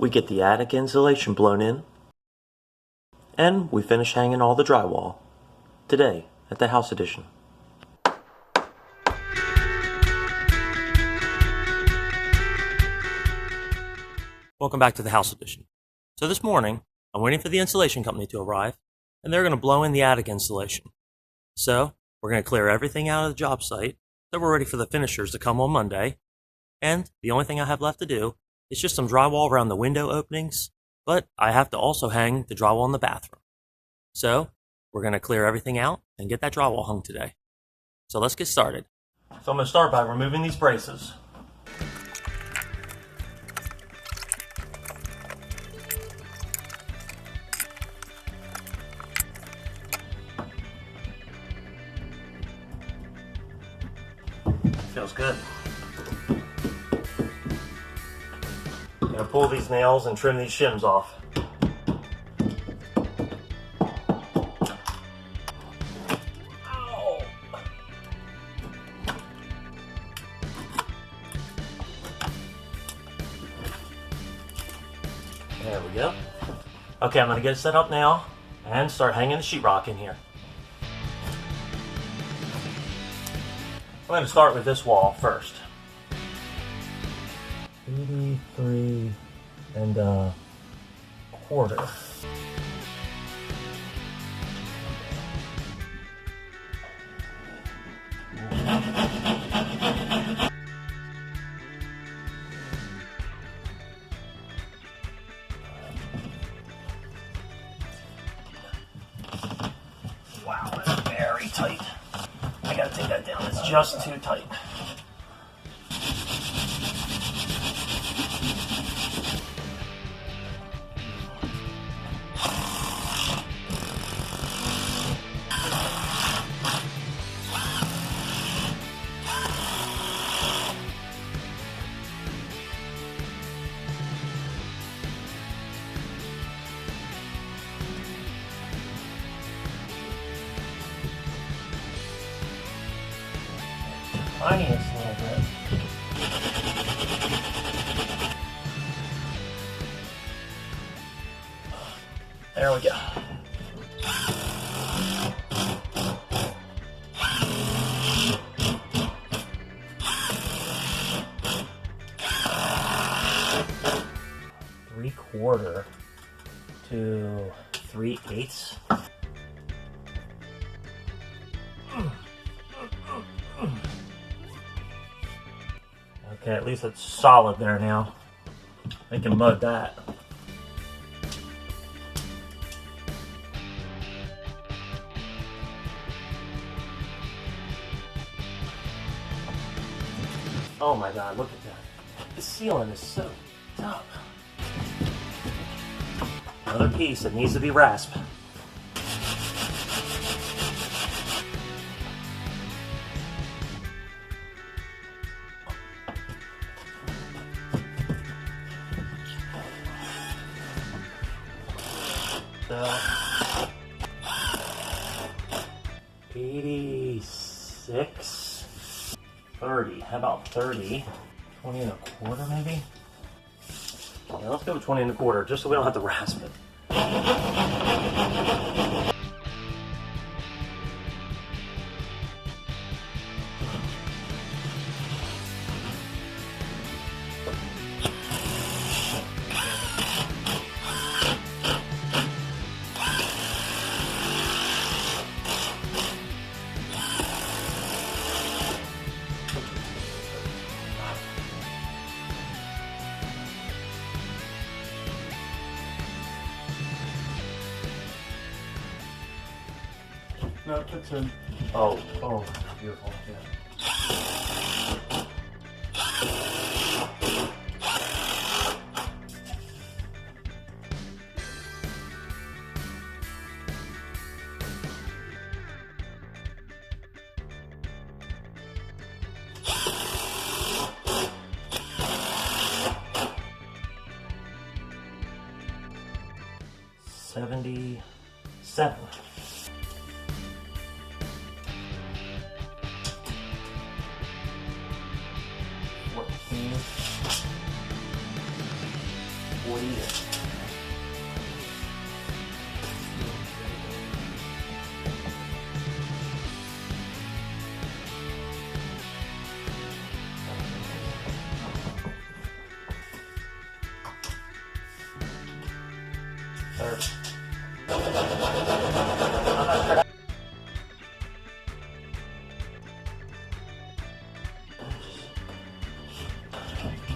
We get the attic insulation blown in, and we finish hanging all the drywall today at the house edition. Welcome back to the house edition. So this morning, I'm waiting for the insulation company to arrive, and they're going to blow in the attic insulation. So we're going to clear everything out of the job site, so we're ready for the finishers to come on Monday. And the only thing I have left to do is just some drywall around the window openings, but I have to also hang the drywall in the bathroom. So we're going to clear everything out and get that drywall hung today. So let's get started. So I'm going to start by removing these braces. Feels good. I'm going to pull these nails and trim these shims off. Ow. There we go. Okay, I'm going to get it set up now and start hanging the sheetrock in here. I'm going to start with this wall first. 83 and a quarter. Wow, that's very tight. I gotta take that down, it's just too tight. Tiniest little bit. There we go. Three-quarter to 3/8. Okay, at least it's solid there now. I can mud that. Oh my god, look at that. The ceiling is so tough. Another piece that needs to be rasped. So, 86, 30. How about 30? 20 and a quarter, maybe? Yeah, let's go with 20 and a quarter, just so we don't have to rasp it. No, it fits in. Oh, beautiful. Yeah. $77. 14, 40 either.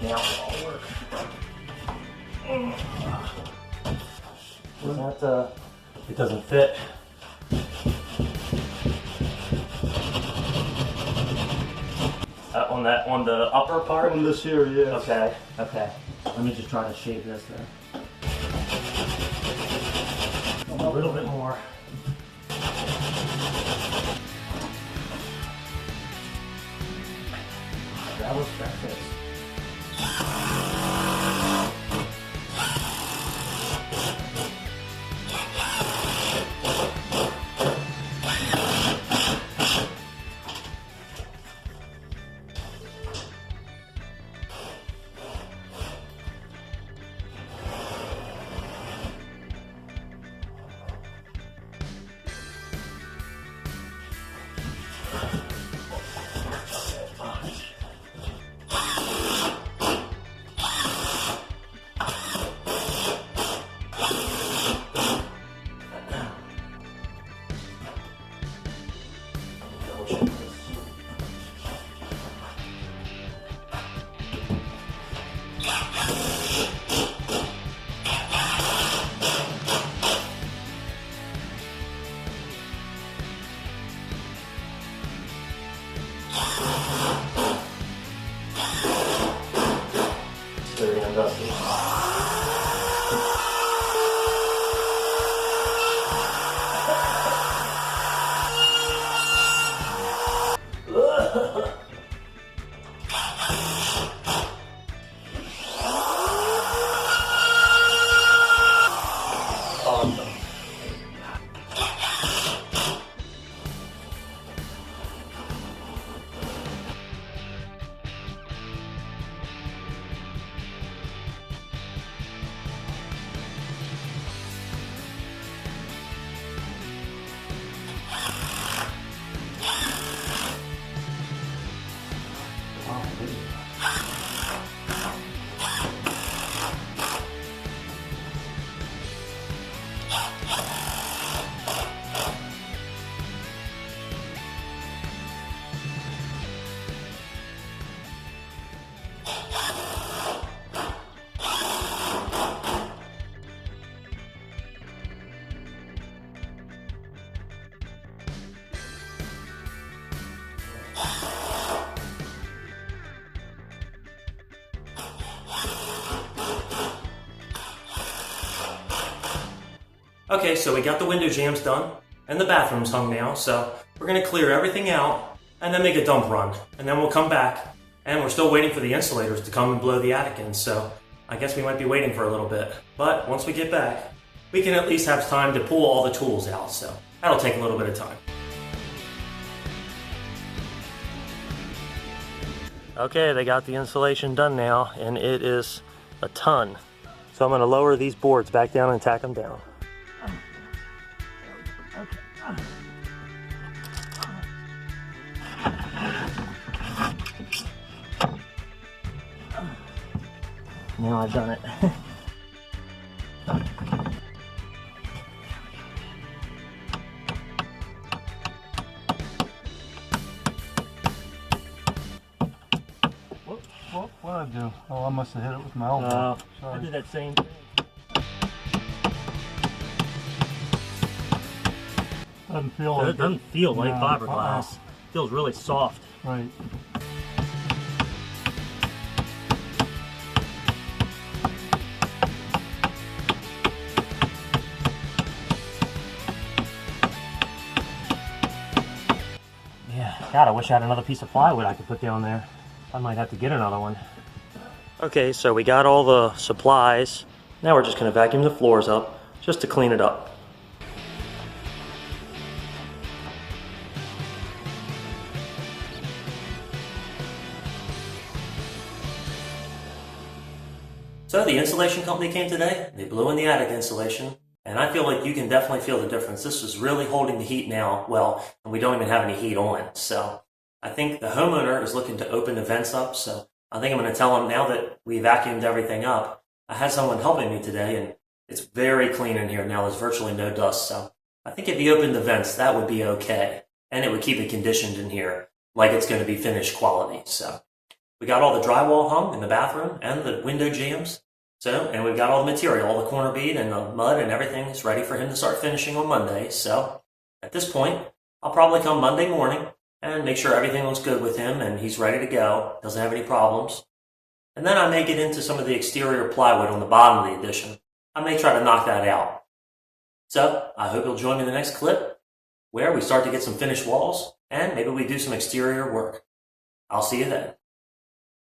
Now it'll all work. It doesn't fit. On the upper part? On this here, yes. Okay, okay. Let me just try to shave this there. A little bit more. That fits. Dirty and dusty. Awesome. Okay, so we got the window jambs done, and the bathroom's hung now, so we're gonna clear everything out, and then make a dump run. And then we'll come back, and we're still waiting for the insulators to come and blow the attic in, so I guess we might be waiting for a little bit. But once we get back, we can at least have time to pull all the tools out, so that'll take a little bit of time. Okay, they got the insulation done now, and it is a ton. So I'm gonna lower these boards back down and tack them down. Now I've done it. What'd I do? Oh, I must have hit it with my elbow. I did that same thing. Doesn't feel like it doesn't feel like fiberglass. It feels really soft. Right. Yeah, God, I wish I had another piece of plywood I could put down there. I might have to get another one. Okay, so we got all the supplies. Now we're just gonna vacuum the floors up just to clean it up. So the insulation company came today. They blew in the attic insulation, and I feel like you can definitely feel the difference. This is really holding the heat now well, and we don't even have any heat on. So I think the homeowner is looking to open the vents up. So I think I'm going to tell him now that we vacuumed everything up. I had someone helping me today, and it's very clean in here now. There's virtually no dust. So I think if you opened the vents, that would be okay. And it would keep it conditioned in here like it's going to be finished quality. So we got all the drywall hung in the bathroom and the window jambs. So, and we've got all the material, all the corner bead and the mud and everything is ready for him to start finishing on Monday. So at this point, I'll probably come Monday morning and make sure everything looks good with him and he's ready to go, doesn't have any problems. And then I may get into some of the exterior plywood on the bottom of the addition. I may try to knock that out. So I hope you'll join me in the next clip where we start to get some finished walls and maybe we do some exterior work. I'll see you then.